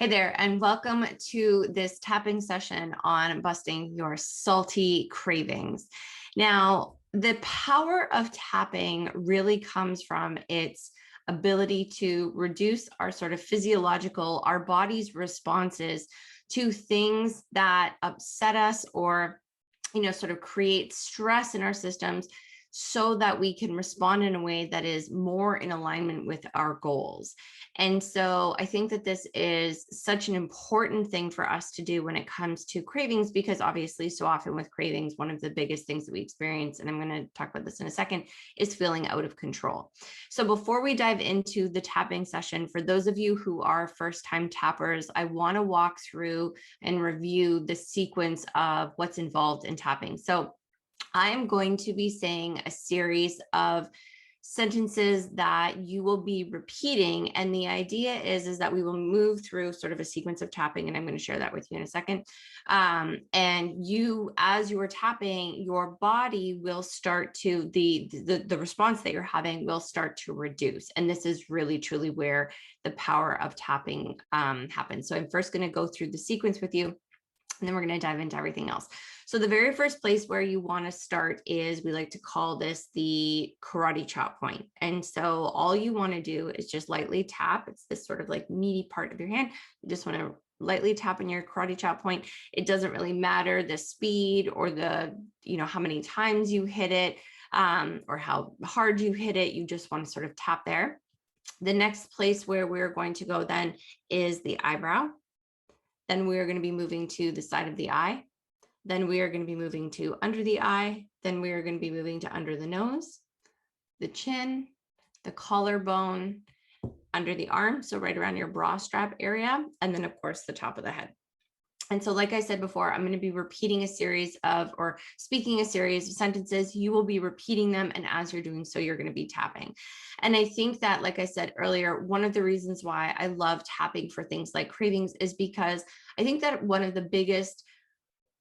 Hey there, and welcome to this tapping session on busting your salty cravings. Now, the power of tapping really comes from its ability to reduce our sort of physiological, our body's responses to things that upset us or, sort of create stress in our systems so that we can respond in a way that is more in alignment with our goals. And so I think that this is such an important thing for us to do when it comes to cravings, because obviously so often with cravings, one of the biggest things that we experience, and I'm going to talk about this in a second, is feeling out of control. So before we dive into the tapping session, for those of you who are first-time tappers, I want to walk through and review the sequence of what's involved in tapping. So I am going to be saying a series of sentences that you will be repeating. And the idea is that we will move through sort of a sequence of tapping, and I'm going to share that with you in a second. And you, as you are tapping, your body will start to, the response that you're having will start to reduce. And this is really, truly where the power of tapping happens. So I'm first going to go through the sequence with you, and then we're going to dive into everything else. So the very first place where you want to start is, we like to call this the karate chop point. And so all you want to do is just lightly tap. It's this sort of like meaty part of your hand. You just want to lightly tap on your karate chop point. It doesn't really matter the speed or the, how many times you hit it or how hard you hit it. You just want to sort of tap there. The next place where we're going to go then is the eyebrow. Then we are going to be moving to the side of the eye. Then we are going to be moving to under the eye. Then we are going to be moving to under the nose, the chin, the collarbone, under the arm, so right around your bra strap area, and then of course the top of the head. And so, like I said before, I'm going to be repeating a series of, or speaking a series of sentences. You will be repeating them. And as you're doing so, you're going to be tapping. And I think that, like I said earlier, one of the reasons why I love tapping for things like cravings is because I think that one of the biggest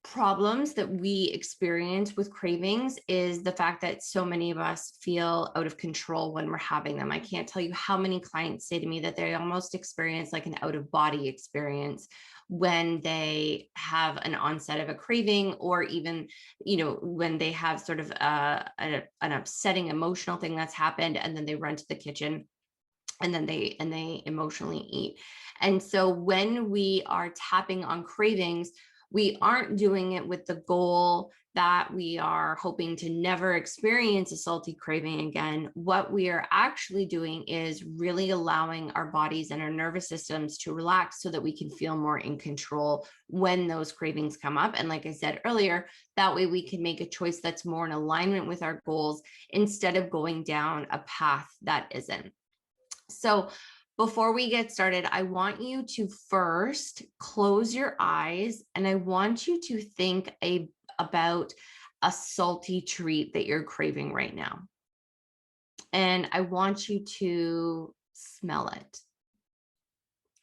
problems that we experience with cravings is the fact that so many of us feel out of control when we're having them. I can't tell you how many clients say to me that they almost experience like an out of body experience when they have an onset of a craving, or even, when they have sort of an upsetting emotional thing that's happened, and then they run to the kitchen and then they emotionally eat. And so when we are tapping on cravings, we aren't doing it with the goal that we are hoping to never experience a salty craving again. What we are actually doing is really allowing our bodies and our nervous systems to relax so that we can feel more in control when those cravings come up. And like I said earlier, that way we can make a choice that's more in alignment with our goals instead of going down a path that isn't. So before we get started, I want you to first close your eyes, and I want you to think about a salty treat that you're craving right now. And I want you to smell it.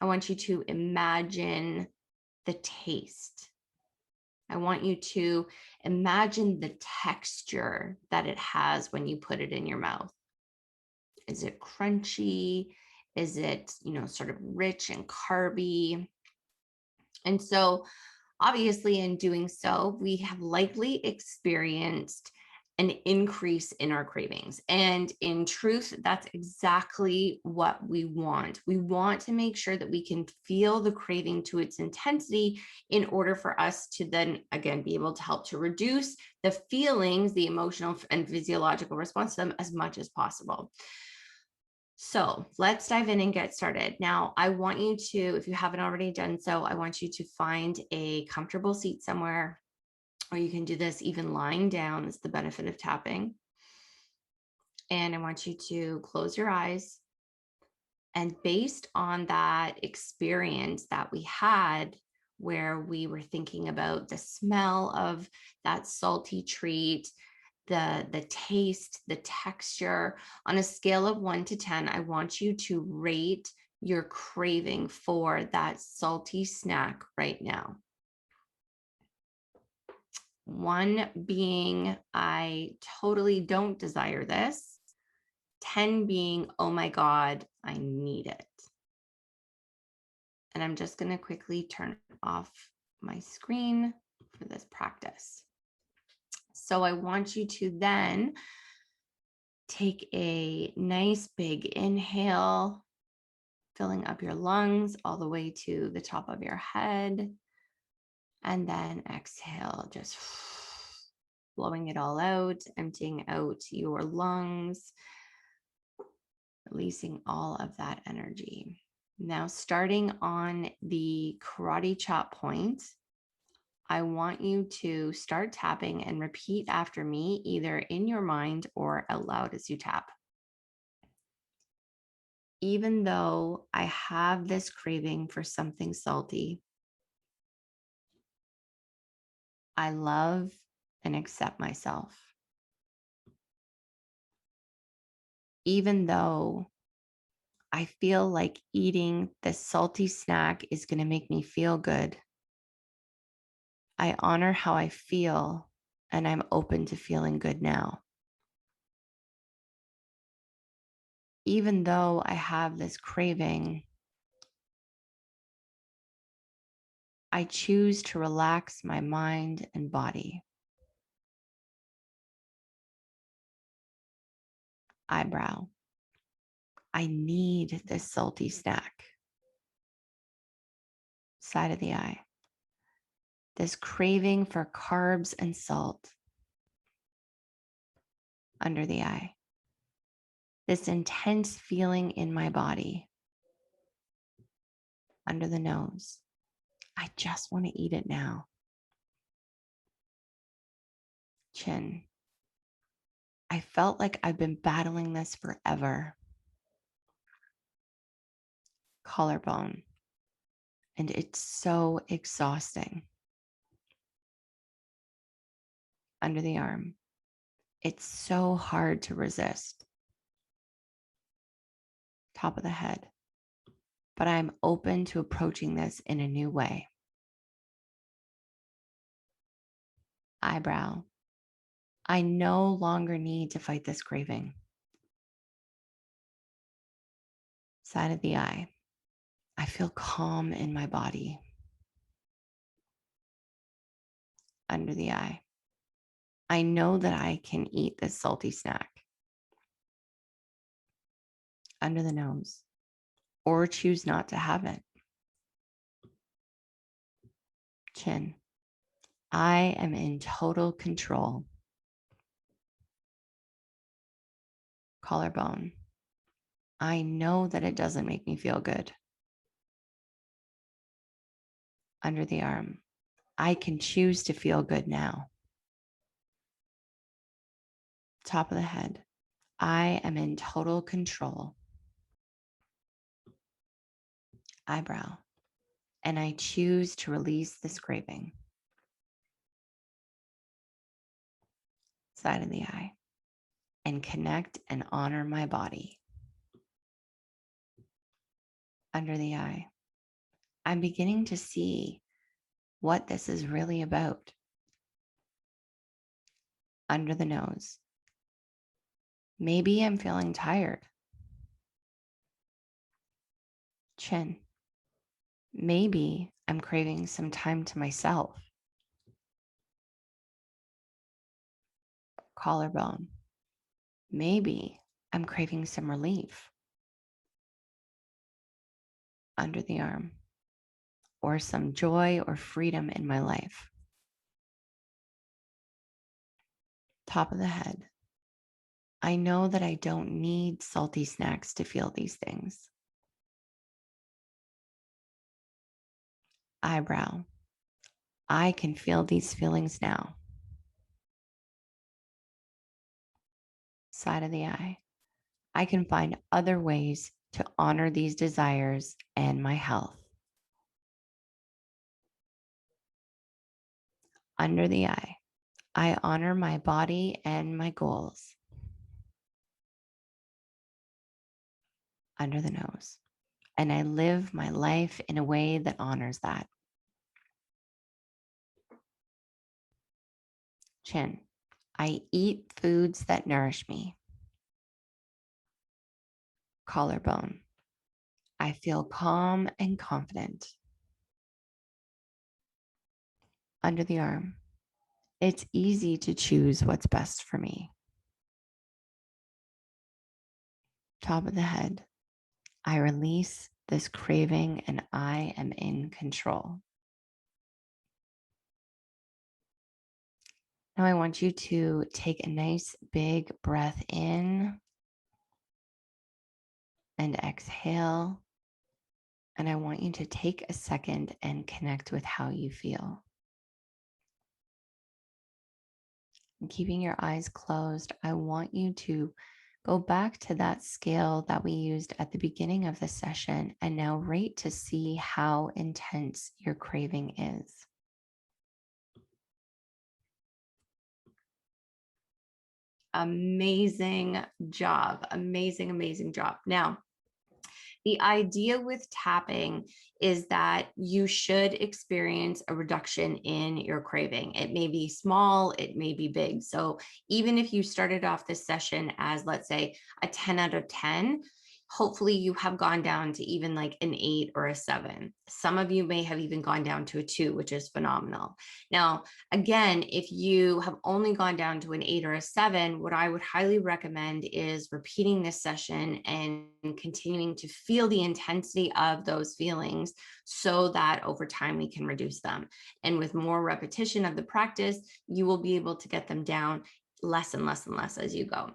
I want you to imagine the taste. I want you to imagine the texture that it has when you put it in your mouth. Is it crunchy? Is it, sort of rich and carby? And so obviously in doing so, we have likely experienced an increase in our cravings. And in truth, that's exactly what we want. We want to make sure that we can feel the craving to its intensity in order for us to then, again, be able to help to reduce the feelings, the emotional and physiological response to them as much as possible. So let's dive in and get started. Now, I want you to, if you haven't already done so, I want you to find a comfortable seat somewhere, or you can do this even lying down. That's the benefit of tapping. And I want you to close your eyes. And based on that experience that we had, where we were thinking about the smell of that salty treat, the taste, the texture, on a scale of 1 to 10, I want you to rate your craving for that salty snack right now. 1 being, I totally don't desire this. 10 being, oh my God, I need it. And I'm just going to quickly turn off my screen for this practice. So I want you to then take a nice big inhale, filling up your lungs all the way to the top of your head. And then exhale, just blowing it all out, emptying out your lungs, releasing all of that energy. Now, starting on the karate chop point, I want you to start tapping and repeat after me, either in your mind or out loud as you tap. Even though I have this craving for something salty, I love and accept myself. Even though I feel like eating this salty snack is going to make me feel good, I honor how I feel and I'm open to feeling good now. Even though I have this craving, I choose to relax my mind and body. Eyebrow. I need this salty snack. Side of the eye. This craving for carbs and salt. Under the eye. This intense feeling in my body. Under the nose. I just want to eat it now. Chin. I felt like I've been battling this forever. Collarbone. And it's so exhausting. Under the arm. It's so hard to resist. Top of the head. But I'm open to approaching this in a new way. Eyebrow. I no longer need to fight this craving. Side of the eye. I feel calm in my body. Under the eye. I know that I can eat this salty snack. Under the nose. Or choose not to have it. Chin. I am in total control. Collarbone. I know that it doesn't make me feel good. Under the arm. I can choose to feel good now. Top of the head. I am in total control. Eyebrow. And I choose to release this craving. Side of the eye. And connect and honor my body. Under the eye. I'm beginning to see what this is really about. Under the nose. Maybe I'm feeling tired. Chin. Maybe I'm craving some time to myself. Collarbone. Maybe I'm craving some relief. Under the arm. Or some joy or freedom in my life. Top of the head. I know that I don't need salty snacks to feel these things. Eyebrow. I can feel these feelings now. Side of the eye. I can find other ways to honor these desires and my health. Under the eye. I honor my body and my goals. Under the nose. And I live my life in a way that honors that. Chin. I eat foods that nourish me. Collarbone. I feel calm and confident. Under the arm. It's easy to choose what's best for me. Top of the head. I release this craving and I am in control. Now I want you to take a nice big breath in and exhale. And I want you to take a second and connect with how you feel. And keeping your eyes closed, I want you to go back to that scale that we used at the beginning of the session and now rate to see how intense your craving is. Amazing job. Amazing, amazing job. Now, the idea with tapping is that you should experience a reduction in your craving. It may be small, it may be big. So even if you started off this session as, let's say, a 10 out of 10, hopefully you have gone down to even like an 8 or a 7. Some of you may have even gone down to a 2, which is phenomenal. Now, again, if you have only gone down to an 8 or a 7, what I would highly recommend is repeating this session and continuing to feel the intensity of those feelings so that over time we can reduce them. And with more repetition of the practice, you will be able to get them down less and less and less as you go.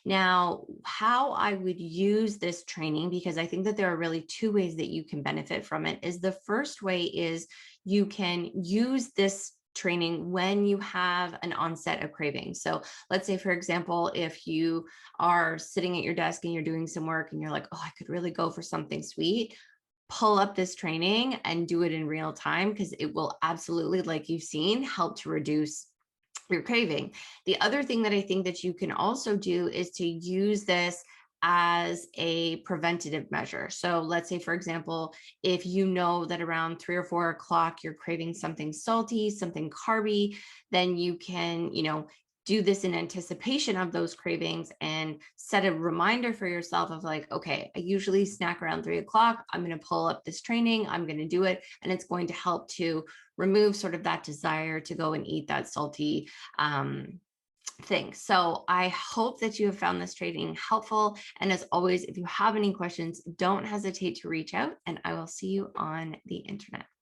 Now, how I would use this training, because I think that there are really two ways that you can benefit from it, is the first way is you can use this training when you have an onset of craving. So let's say, for example, if you are sitting at your desk and you're doing some work and you're like, oh, I could really go for something sweet, pull up this training and do it in real time, because it will absolutely, like you've seen, help to reduce your craving. The other thing that I think that you can also do is to use this as a preventative measure. So let's say, for example, if you know that around 3 or 4 o'clock you're craving something salty, something carby, then you can, do this in anticipation of those cravings and set a reminder for yourself of like, okay, I usually snack around 3 o'clock. I'm going to pull up this training. I'm going to do it. And it's going to help to remove sort of that desire to go and eat that salty thing. So I hope that you have found this training helpful. And as always, if you have any questions, don't hesitate to reach out and I will see you on the internet.